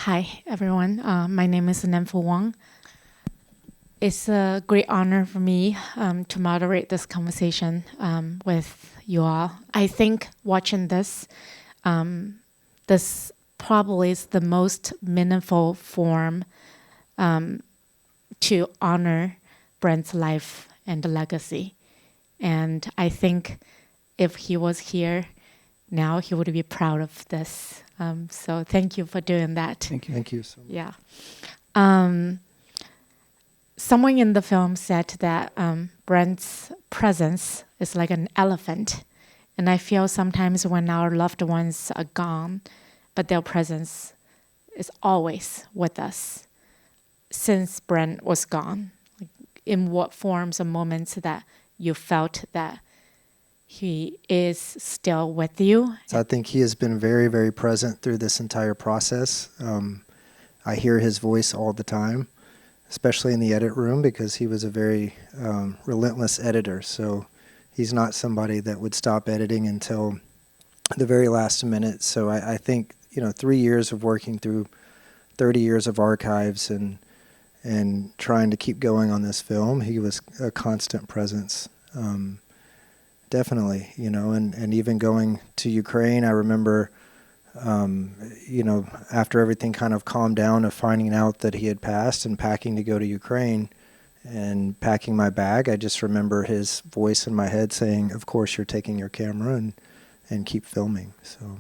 Hi, everyone. My name is Nanfu Wang. It's a great honor for me to moderate this conversation with you all. I think watching this, this probably is the most meaningful form to honor Brent's life and legacy. And I think if he was here now, he would be proud of this. So thank you for doing that. Thank you. Thank you so much. Yeah. Someone in the film said that Brent's presence is like an elephant. And I feel sometimes when our loved ones are gone, but their presence is always with us since Brent was gone. Like, in what forms or moments that you felt that he is still with you? So I think he has been very, very present through this entire process. I hear his voice all the time, especially in the edit room, because he was a very relentless editor. So he's not somebody that would stop editing until the very last minute. So I think, 3 years of working through 30 years of archives and trying to keep going on this film, he was a constant presence. Definitely, and even going to Ukraine, I remember, after everything kind of calmed down of finding out that he had passed and packing to go to Ukraine and packing my bag, I just remember his voice in my head saying, of course you're taking your camera and keep filming. So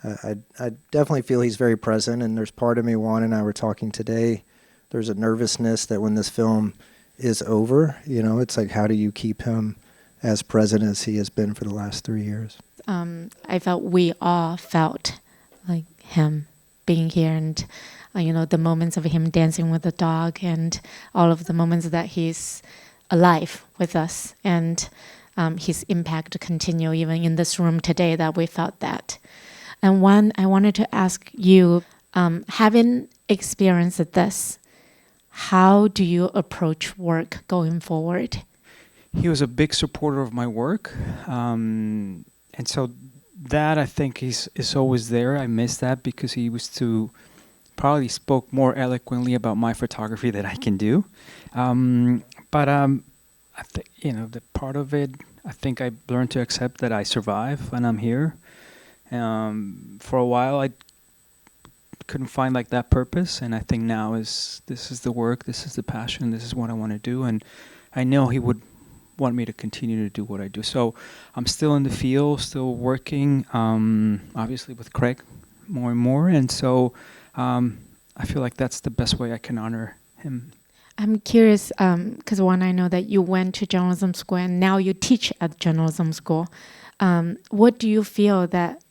I definitely feel he's very present, and there's part of me, Juan and I were talking today, there's a nervousness that when this film is over, it's like, how do you keep him as present as he has been for the last 3 years? I felt we all felt like him being here, and the moments of him dancing with the dog, and all of the moments that he's alive with us, and his impact continue even in this room today, that we felt that. And one, I wanted to ask you, having experienced this, how do you approach work going forward? He was a big supporter of my work, and so that I think is always there. I miss that because he probably spoke more eloquently about my photography than I can do. But I think the part of it, I think I learned to accept that I survive and I'm here. For a while, I couldn't find like that purpose, and I think now this is the work, this is the passion, this is what I want to do, and I know he would want me to continue to do what I do. So I'm still in the field, still working, obviously with Craig more and more. And so I feel like that's the best way I can honor him. I'm curious, because one, I know that you went to journalism school and now you teach at journalism school. What do you feel that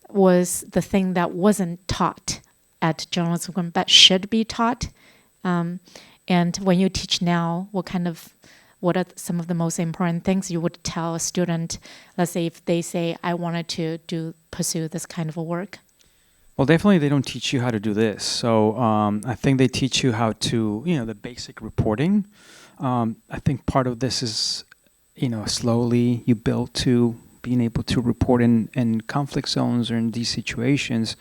was the thing that wasn't taught at journalism school but should be taught? And when you teach now, what are some of the most important things you would tell a student, let's say if they say, I wanted to pursue this kind of a work? Well, definitely they don't teach you how to do this. So I think they teach you how to, the basic reporting. I think part of this is, slowly you build to being able to report in conflict zones or in these situations.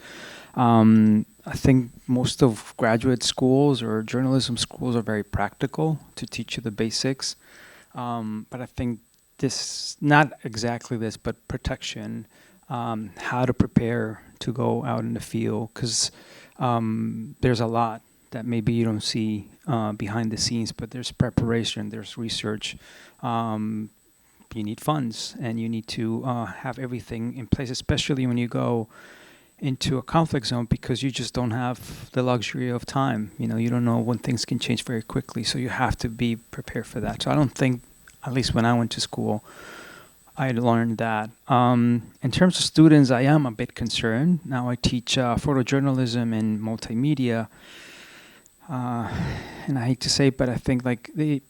I think most of graduate schools or journalism schools are very practical to teach you the basics. But I think this, not exactly this, but protection, how to prepare to go out in the field, because there's a lot that maybe you don't see behind the scenes, but there's preparation, there's research. You need funds, and you need to have everything in place, especially when you go into a conflict zone, because you just don't have the luxury of time. You don't know when things can change very quickly, so you have to be prepared for that. So I don't think, at least when I went to school, I learned that. In terms of students, I am a bit concerned. Now I teach photojournalism and multimedia, and I hate to say it, but I think like the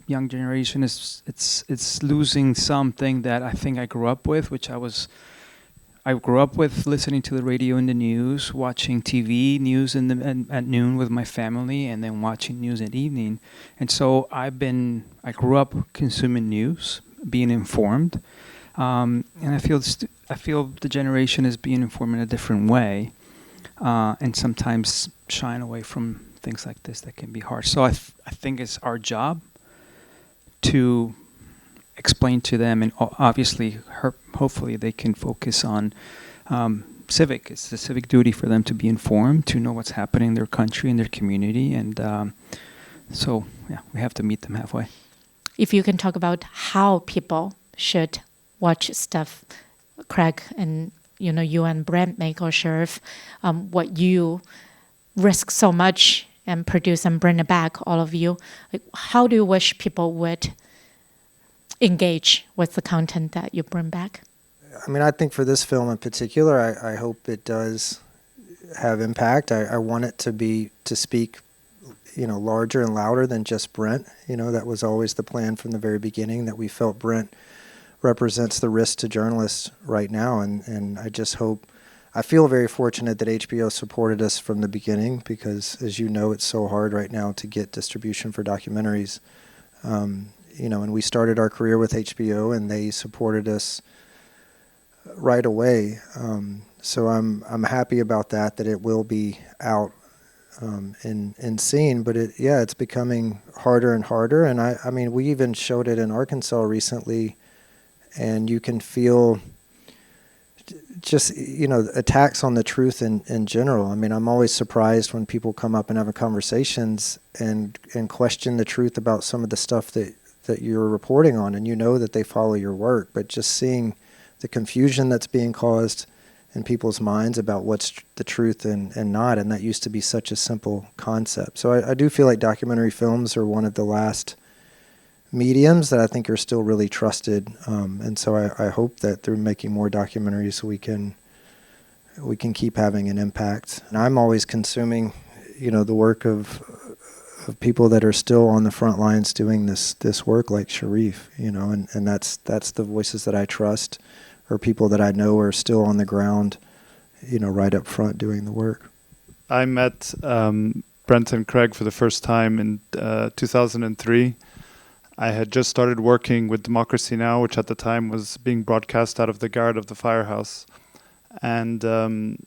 young generation it's losing something that I think I grew up with, which I grew up with listening to the radio and the news, watching TV news at noon with my family, and then watching news at evening. And so I grew up consuming news, being informed, and I feel the generation is being informed in a different way. and sometimes shying away from things like this that can be hard. So I think it's our job to explain to them, and obviously, hopefully, they can focus on civic. It's the civic duty for them to be informed, to know what's happening in their country and their community, and so yeah, we have to meet them halfway. If you can talk about how people should watch stuff, Craig, and you and Brent make, or Sheriff, what you risk so much and produce and bring it back, all of you. Like, how do you wish people would engage with the content that you bring back? I mean, I think for this film in particular, I hope it does have impact. I want it to speak, larger and louder than just Brent. That was always the plan from the very beginning, that we felt Brent represents the risk to journalists right now. And I just hope, I feel very fortunate that HBO supported us from the beginning, because as you know, it's so hard right now to get distribution for documentaries. And we started our career with HBO, and they supported us right away. So I'm happy about that it will be out and seen. But it's becoming harder and harder. And I mean, we even showed it in Arkansas recently, and you can feel just, attacks on the truth in general. I mean, I'm always surprised when people come up and have conversations and question the truth about some of the stuff that you're reporting on, and that they follow your work. But just seeing the confusion that's being caused in people's minds about what's the truth and not, and that used to be such a simple concept. So I do feel like documentary films are one of the last mediums that I think are still really trusted, and so I hope that through making more documentaries we can keep having an impact. And I'm always consuming, the work of people that are still on the front lines doing this work, like Sharif, and that's the voices that I trust, or people that I know are still on the ground, right up front doing the work. I met Brent and Craig for the first time in 2003. I had just started working with Democracy Now!, which at the time was being broadcast out of the garret of the firehouse. And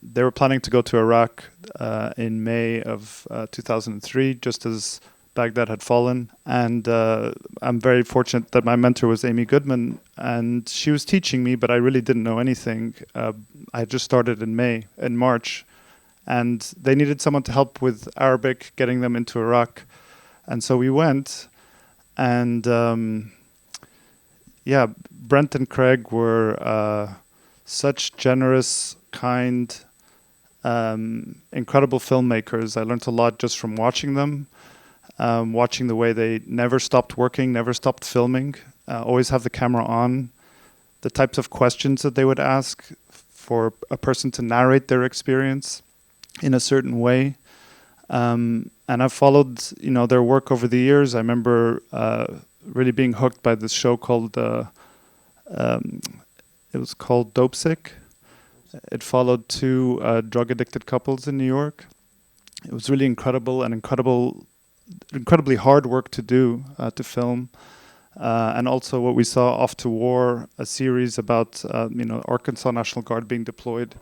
they were planning to go to Iraq in May of 2003, just as Baghdad had fallen. And I'm very fortunate that my mentor was Amy Goodman, and she was teaching me, but I really didn't know anything. I had just started in March, and they needed someone to help with Arabic, getting them into Iraq. And so we went. And Brent and Craig were such generous, kind, incredible filmmakers. I learned a lot just from watching them, watching the way they never stopped working, never stopped filming, always have the camera on, the types of questions that they would ask for a person to narrate their experience in a certain way. And I've followed, their work over the years. I remember really being hooked by this show called, it was called Dope Sick. It followed two drug-addicted couples in New York. It was really incredible and incredibly hard work to do, to film. And also what we saw, Off to War, a series about, Arkansas National Guard being deployed,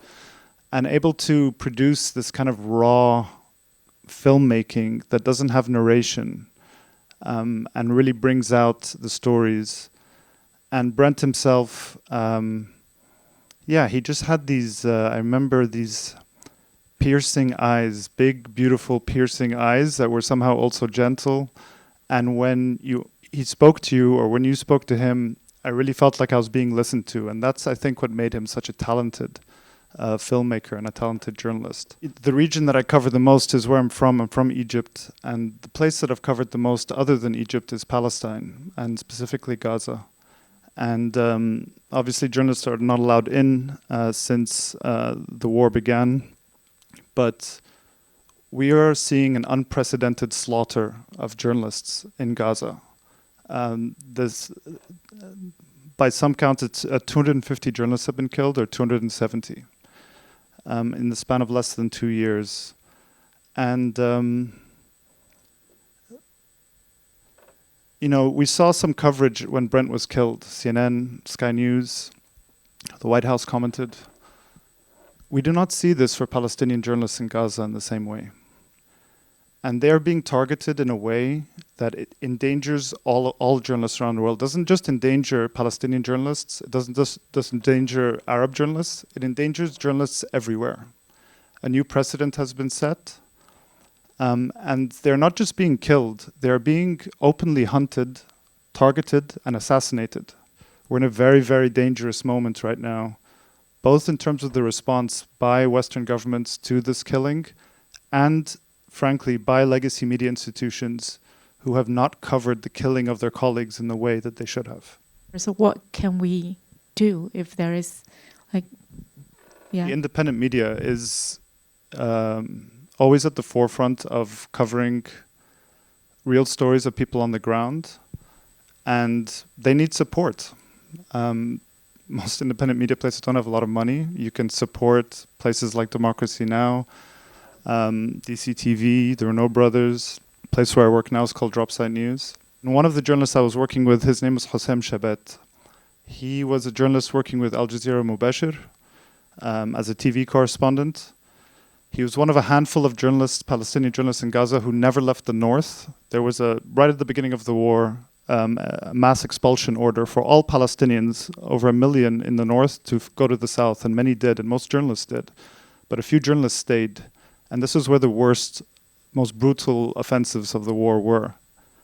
and able to produce this kind of raw filmmaking that doesn't have narration, and really brings out the stories. And Brent himself, he just had these, I remember these piercing eyes, big, beautiful, piercing eyes that were somehow also gentle. And when he spoke to you, or when you spoke to him, I really felt like I was being listened to. And that's, I think, what made him such a talented filmmaker and a talented journalist. The region that I cover the most is where I'm from. I'm from Egypt, and the place that I've covered the most other than Egypt is Palestine, and specifically Gaza. And obviously journalists are not allowed in since the war began, but we are seeing an unprecedented slaughter of journalists in Gaza. By some counts, it's 250 journalists have been killed, or 270. In the span of less than 2 years. And, we saw some coverage when Brent was killed. CNN, Sky News, the White House commented. we do not see this for Palestinian journalists in Gaza in the same way. And they're being targeted in a way that it endangers all journalists around the world. It doesn't just endanger Palestinian journalists, it doesn't just endanger Arab journalists, it endangers journalists everywhere. A new precedent has been set, and they're not just being killed, they're being openly hunted, targeted, and assassinated. We're in a very, very dangerous moment right now, both in terms of the response by Western governments to this killing, and frankly, by legacy media institutions who have not covered the killing of their colleagues in the way that they should have. So what can we do if there is, like, The independent media is always at the forefront of covering real stories of people on the ground, and they need support. Most independent media places don't have a lot of money. You can support places like Democracy Now!, DCTV, the Renaud brothers. The place where I work now is called Dropsite News. And one of the journalists I was working with, his name is Hossein Shabet. He was a journalist working with Al Jazeera Mubashir as a TV correspondent. He was one of a handful of journalists, Palestinian journalists in Gaza, who never left the north. There was right at the beginning of the war, a mass expulsion order for all Palestinians, over 1 million in the north, to go to the south, and many did, and most journalists did. But a few journalists stayed. And this is where the worst, most brutal offensives of the war were.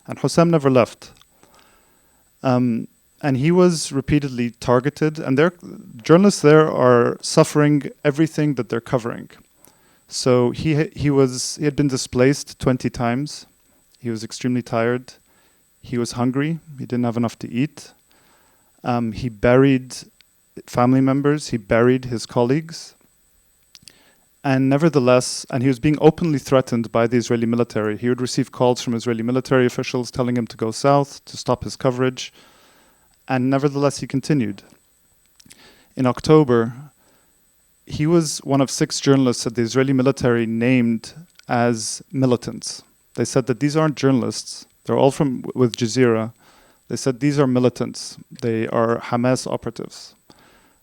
And Hossam never left. And he was repeatedly targeted, and journalists there are suffering everything that they're covering. So he had been displaced 20 times. He was extremely tired. He was hungry. He didn't have enough to eat. He buried family members. He buried his colleagues. And nevertheless, and he was being openly threatened by the Israeli military. He would receive calls from Israeli military officials telling him to go south, to stop his coverage. And nevertheless, he continued. In October, he was one of 6 journalists that the Israeli military named as militants. They said that these aren't journalists. They're all with Jazeera. They said these are militants. They are Hamas operatives.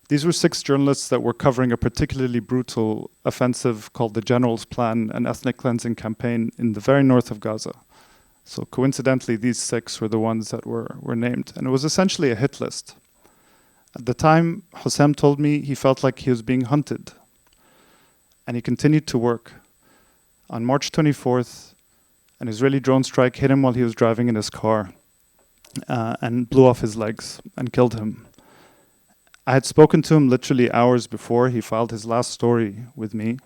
These were 6 journalists that were covering a particularly brutal offensive called the General's Plan, an ethnic cleansing campaign in the very north of Gaza. So coincidentally, these 6 were the ones that were named. And it was essentially a hit list. At the time, Hossam told me he felt like he was being hunted. And he continued to work. On March 24th, an Israeli drone strike hit him while he was driving in his car and blew off his legs and killed him. I had spoken to him literally hours before he filed his last story with me.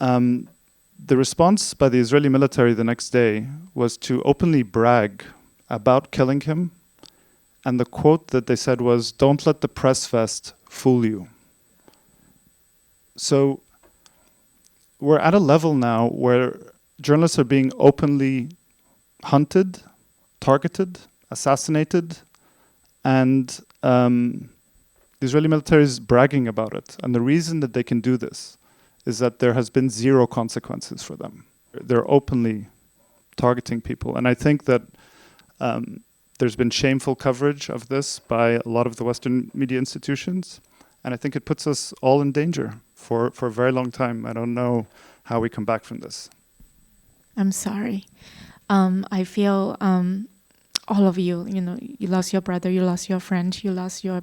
The response by the Israeli military the next day was to openly brag about killing him. And the quote that they said was, "Don't let the press vest fool you." So we're at a level now where journalists are being openly hunted, targeted, assassinated, and the Israeli military is bragging about it. And the reason that they can do this is that there has been 0 consequences for them. They're openly targeting people. And I think that there's been shameful coverage of this by a lot of the Western media institutions. And I think it puts us all in danger for a very long time. I don't know how we come back from this. I'm sorry. I feel all of you, you lost your brother, you lost your friend, you lost your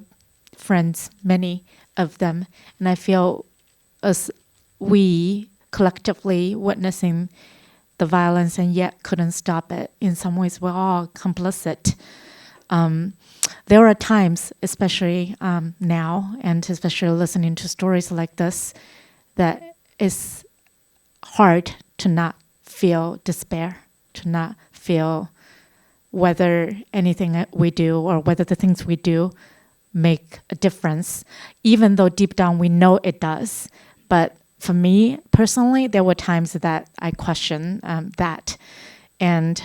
friends, many of them. And I feel as we collectively witnessing the violence and yet couldn't stop it. In some ways, we're all complicit. There are times, especially now, and especially listening to stories like this, that it's hard to not feel despair, to not feel whether anything we do or whether the things we do make a difference, even though deep down we know it does. But for me personally, there were times that I question that. And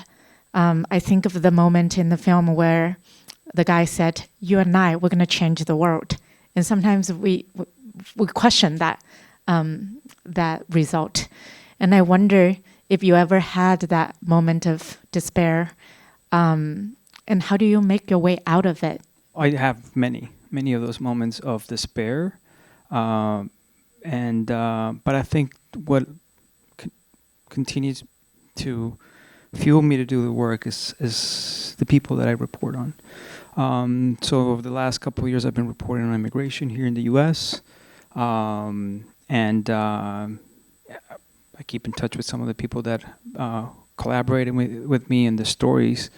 I think of the moment in the film where the guy said, "You and I, we're going to change the world." And sometimes we question that result. And I wonder if you ever had that moment of despair, and how do you make your way out of it? I have many of those moments of despair. and but I think what continues to fuel me to do the work is the people that I report on. So over the last couple of years, I've been reporting on immigration here in the U.S. And I keep in touch with some of the people that collaborated with me in the stories.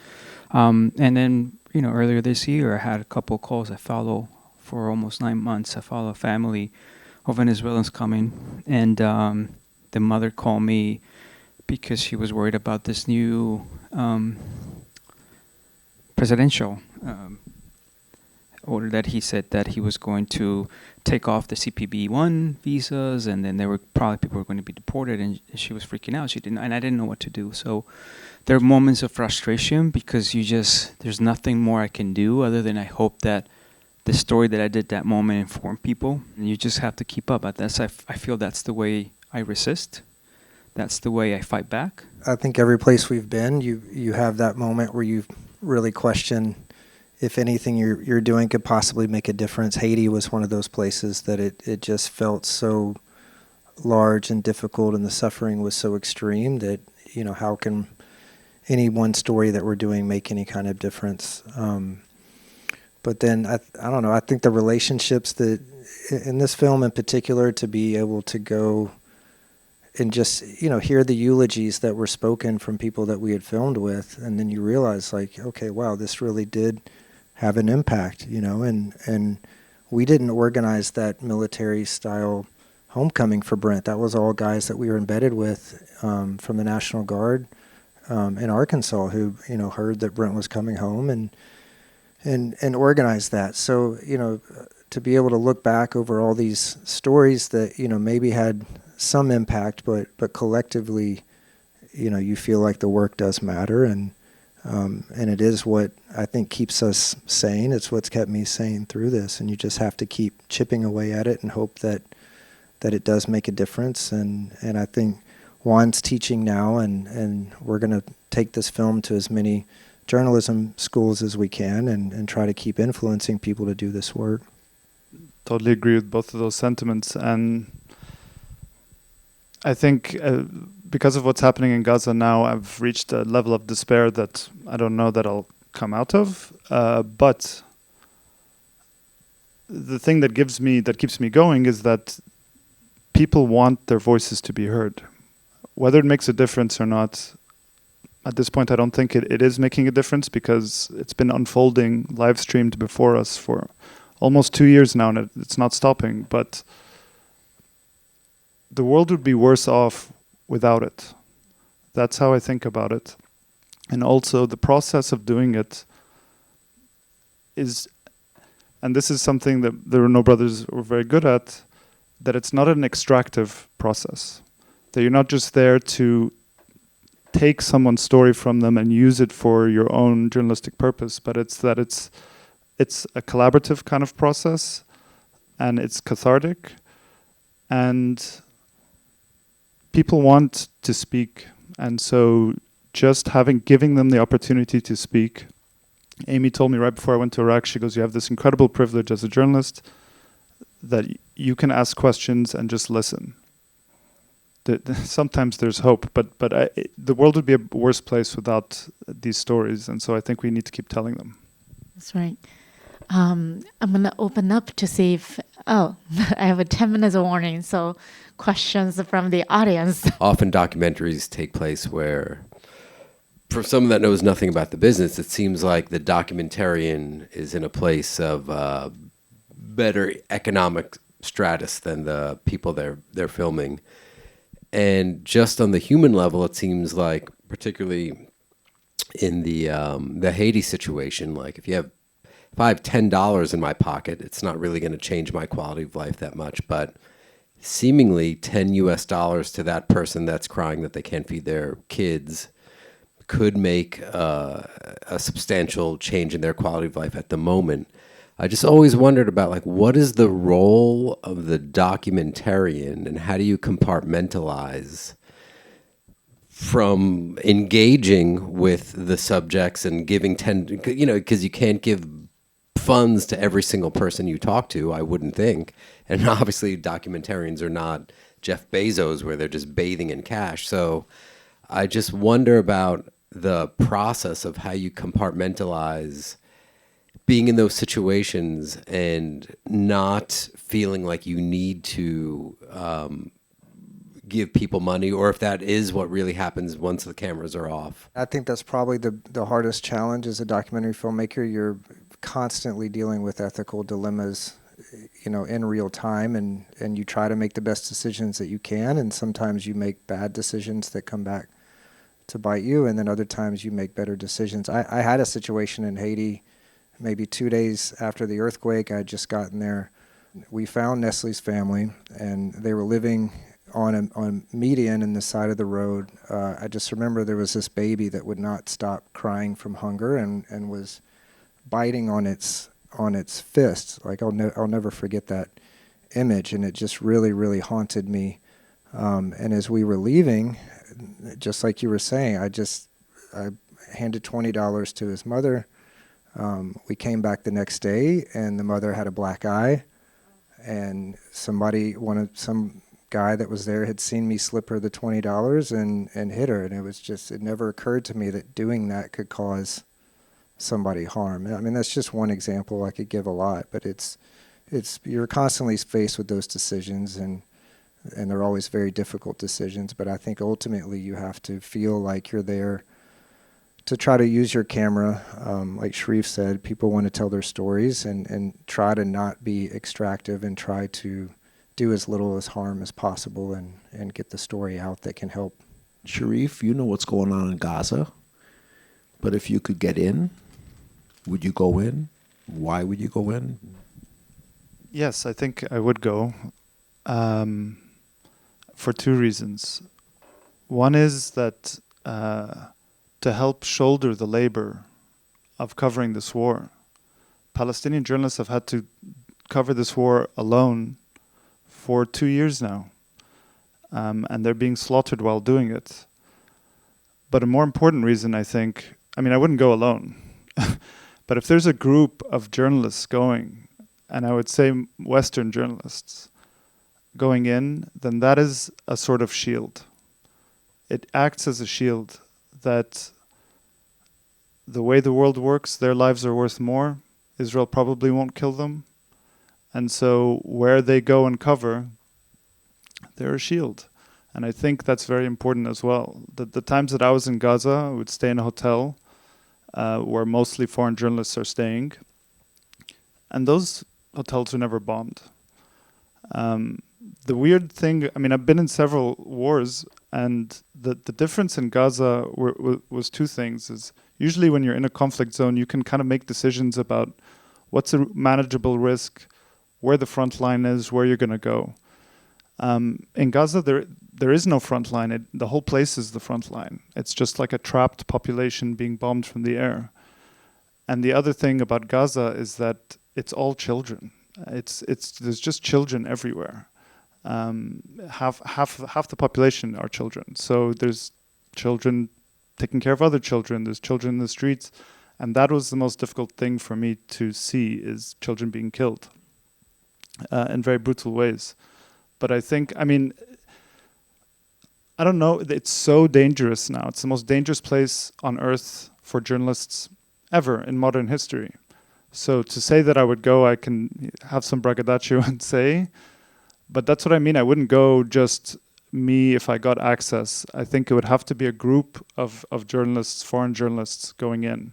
And then, earlier this year, I had a couple of calls. I follow for almost 9 months. I follow a family of Venezuelans coming, and the mother called me because she was worried about this new presidential order that he said that he was going to take off the CPB-1 visas, and then people were going to be deported, and she was freaking out. And I didn't know what to do. So there are moments of frustration because there's nothing more I can do other than I hope that the story that I did that moment informed people, and you just have to keep up. I feel that's the way I resist. That's the way I fight back. I think every place we've been, you have that moment where you really question if anything you're doing could possibly make a difference. Haiti was one of those places that it just felt so large and difficult, and the suffering was so extreme that, how can any one story that we're doing make any kind of difference? But then, I don't know, I think the relationships that, in this film in particular, to be able to go and just, hear the eulogies that were spoken from people that we had filmed with, and then you realize, like, okay, wow, this really did have an impact, and we didn't organize that military-style homecoming for Brent. That was all guys that we were embedded with from the National Guard in Arkansas who, heard that Brent was coming home and organized that. So, to be able to look back over all these stories that, maybe had some impact, but collectively, you feel like the work does matter, and it is what I think keeps us sane. It's what's kept me sane through this, and you just have to keep chipping away at it and hope that it does make a difference. And I think Wang's teaching now, and we're going to take this film to as many journalism schools as we can and try to keep influencing people to do this work. Totally agree with both of those sentiments. And I think because of what's happening in Gaza now, I've reached a level of despair that I don't know that I'll come out of. But the thing that keeps me going is that people want their voices to be heard. Whether it makes a difference or not, at this point I don't think it is making a difference, because it's been unfolding, live streamed before us for almost 2 years now, and it's not stopping. But the world would be worse off without it. That's how I think about it. And also the process of doing it is, and this is something that the Renaud brothers were very good at, that it's not an extractive process. That you're not just there to take someone's story from them and use it for your own journalistic purpose, but it's a collaborative kind of process, and it's cathartic, and people want to speak. And so just giving them the opportunity to speak. Amy told me right before I went to Iraq, she goes, you have this incredible privilege as a journalist that you can ask questions and just listen. Sometimes there's hope, but the world would be a worse place without these stories, and so I think we need to keep telling them. That's right. I'm going to open up to see if, I have a 10 minutes warning, so questions from the audience. Often documentaries take place where, for someone that knows nothing about the business, it seems like the documentarian is in a place of better economic stratus than the people they're filming. And just on the human level, it seems like, particularly in the Haiti situation, like if I have $10 in my pocket, it's not really going to change my quality of life that much. But seemingly $10 to that person that's crying that they can't feed their kids could make a substantial change in their quality of life at the moment. I just always wondered about, like, what is the role of the documentarian, and how do you compartmentalize from engaging with the subjects and giving because you can't give funds to every single person you talk to, I wouldn't think. And obviously documentarians are not Jeff Bezos where they're just bathing in cash. So I just wonder about the process of how you compartmentalize being in those situations and not feeling like you need to give people money, or if that is what really happens once the cameras are off. I think that's probably the hardest challenge as a documentary filmmaker. You're constantly dealing with ethical dilemmas, in real time, and you try to make the best decisions that you can, and sometimes you make bad decisions that come back to bite you, and then other times you make better decisions. I had a situation in Haiti maybe 2 days after the earthquake. I had just gotten there. We found Nestle's family, and they were living on a median in the side of the road. I just remember there was this baby that would not stop crying from hunger and was biting on its fist. Like I'll never forget that image, and it just really, really haunted me. And as we were leaving, just like you were saying, I handed $20 to his mother. We came back the next day, and the mother had a black eye, and some guy that was there had seen me slip her the $20 and hit her, and it never occurred to me that doing that could cause somebody harm. I mean, that's just one example. I could give a lot, but you're constantly faced with those decisions, and they're always very difficult decisions. But I think ultimately you have to feel like you're there to try to use your camera. Like Sharif said, people want to tell their stories and try to not be extractive and try to do as little as harm as possible and get the story out that can help. Sharif, you know what's going on in Gaza, but if you could get in, would you go in? Why would you go in? Yes, I think I would go for two reasons. One is that to help shoulder the labor of covering this war. Palestinian journalists have had to cover this war alone for 2 years now, and they're being slaughtered while doing it. But a more important reason, I think, I wouldn't go alone, but if there's a group of journalists going, and I would say Western journalists going in, then that is a sort of shield. It acts as a shield that the way the world works, their lives are worth more. Israel probably won't kill them. And so where they go and cover, they're a shield. And I think that's very important as well. The times that I was in Gaza, I would stay in a hotel where mostly foreign journalists are staying. And those hotels were never bombed. The weird thing, I've been in several wars, and the difference in Gaza was two things. Is usually when you're in a conflict zone, you can kind of make decisions about what's a manageable risk, where the front line is, where you're going to go. In Gaza, there is no front line. The whole place is the front line. It's just like a trapped population being bombed from the air. And the other thing about Gaza is that it's all children. There's just children everywhere. Half the population are children. So there's children taking care of other children. There's children in the streets. And that was the most difficult thing for me to see, is children being killed in very brutal ways. But I think, I don't know, it's so dangerous now. It's the most dangerous place on earth for journalists ever in modern history. So to say that I would go, I can have some braggadocio and say, but that's what I mean. I wouldn't go just me if I got access. I think it would have to be a group of journalists, foreign journalists going in.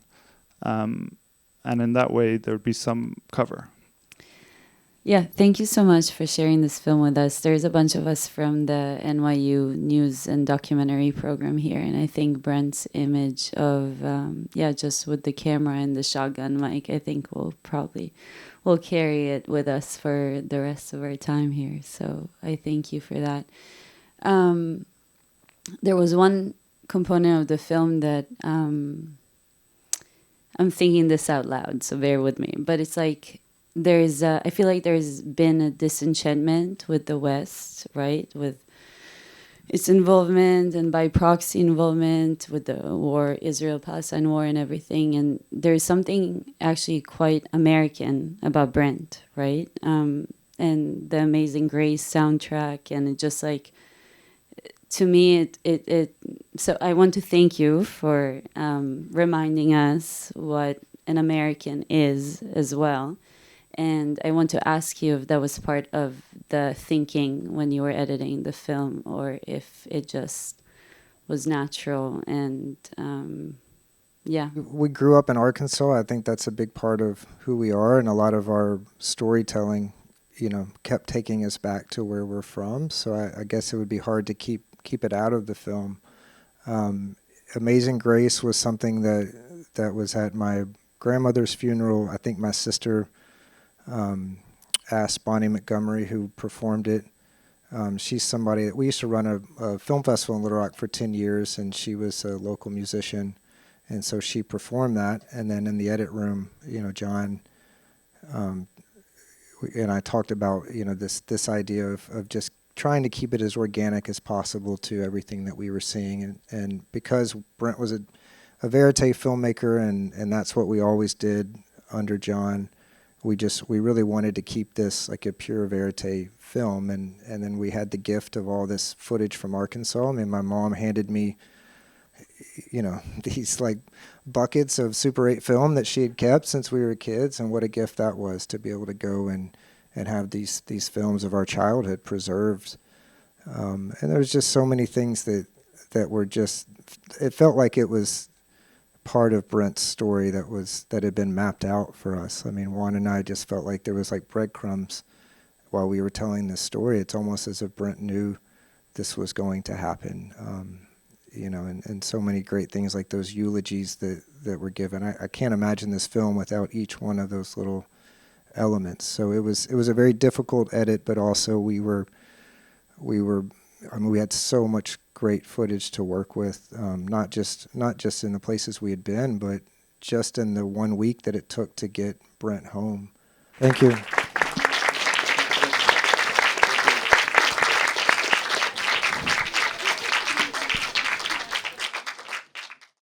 And in that way, there would be some cover. Yeah, thank you so much for sharing this film with us. There's a bunch of us from the NYU News and Documentary program here, and I think Brent's image of, just with the camera and the shotgun mic, I think we'll carry it with us for the rest of our time here. So I thank you for that. There was one component of the film that I'm thinking this out loud, so bear with me. But it's like, I feel like there's been a disenchantment with the West, right? With, its involvement and by proxy involvement with the war, Israel-Palestine war and everything. And there's something actually quite American about Brent, right? And the Amazing Grace soundtrack, and it just like, to me, so I want to thank you for reminding us what an American is as well. And I want to ask you if that was part of the thinking when you were editing the film, or if it just was natural. And yeah. We grew up in Arkansas. I think that's a big part of who we are, and a lot of our storytelling, kept taking us back to where we're from. So I guess it would be hard to keep it out of the film. Amazing Grace was something that was at my grandmother's funeral. I think my sister asked Bonnie Montgomery, who performed it. She's somebody that we used to run a film festival in Little Rock for 10 years, and she was a local musician, and so she performed that. And then in the edit room, John and I talked about this idea of just trying to keep it as organic as possible to everything that we were seeing, and because Brent was a verite filmmaker, and that's what we always did under John. We really wanted to keep this like a pure verite film, and then we had the gift of all this footage from Arkansas. I mean, my mom handed me, these like buckets of Super 8 film that she had kept since we were kids, and what a gift that was to be able to go and have these films of our childhood preserved. And there was just so many things that were just, it felt like it was part of Brent's story that had been mapped out for us. I mean, Juan and I just felt like there was like breadcrumbs while we were telling this story. It's almost as if Brent knew this was going to happen, and so many great things like those eulogies that were given. I can't imagine this film without each one of those little elements. So it was a very difficult edit, but also we had so much great footage to work with, not just in the places we had been, but just in the 1 week that it took to get Brent home. Thank you.